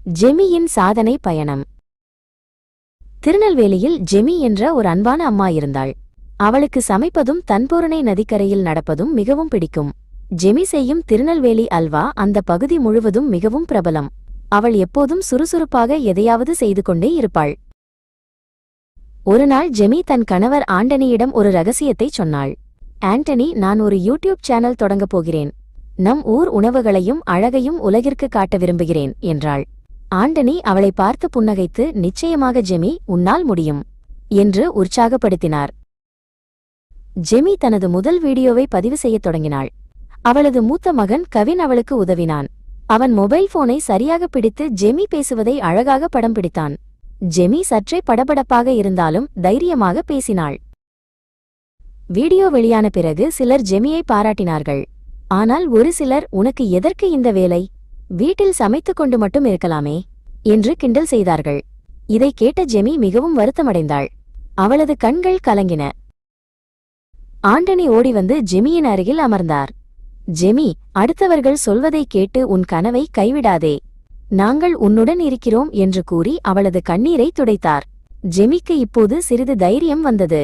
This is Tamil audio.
ஜெமியின் சாதனை பயணம். திருநெல்வேலியில் ஜெமி என்ற ஒரு அன்பான அம்மா இருந்தாள். அவளுக்கு சமைப்பதும் தன்பூரணை நதிக்கரையில் நடப்பதும் மிகவும் பிடிக்கும். ஜெமி செய்யும் திருநெல்வேலி அல்வா அந்த பகுதி முழுவதும் மிகவும் பிரபலம். அவள் எப்போதும் சுறுசுறுப்பாக எதையாவது செய்து கொண்டே இருப்பாள். ஒருநாள் ஜெமி தன் கணவர் ஆண்டனியிடம் ஒரு ரகசியத்தை சொன்னாள். ஆண்டனி, நான் ஒரு யூடியூப் சேனல் தொடங்கப் போகிறேன். நம் ஊர் உணவுகளையும் அழகையும் உலகிற்கு காட்ட விரும்புகிறேன் என்றாள். ஆண்டனி அவளை பார்த்து புன்னகைத்து, நிச்சயமாக ஜெமி, உன்னால் முடியும் என்று உற்சாகப்படுத்தினார். ஜெமி தனது முதல் வீடியோவை பதிவு செய்யத் தொடங்கினாள். அவளது மூத்த மகன் கவின் அவளுக்கு உதவினான். அவன் மொபைல் போனை சரியாக பிடித்து ஜெமி பேசுவதை அழகாக படம் பிடித்தான். ஜெமி சற்றே படபடப்பாக இருந்தாலும் தைரியமாக பேசினாள். வீடியோ வெளியான பிறகு சிலர் ஜெமியை பாராட்டினார்கள். ஆனால் ஒரு சிலர், உனக்கு எதற்கு இந்த வேலை, வீட்டில் சமைத்துக் கொண்டு மட்டும் இருக்கலாமே என்று கிண்டல் செய்தார்கள். இதை கேட்ட ஜெமி மிகவும் வருத்தமடைந்தாள். அவளது கண்கள் கலங்கின. ஆண்டனி ஓடி வந்து ஜெமியின் அருகில் அமர்ந்தார். ஜெமி, அடுத்தவர்கள் சொல்வதை கேட்டு உன் கனவை கைவிடாதே. நாங்கள் உன்னுடன் இருக்கிறோம் என்று கூறி அவளது கண்ணீரை துடைத்தார். ஜெமிக்கு இப்போது சிறிது தைரியம் வந்தது.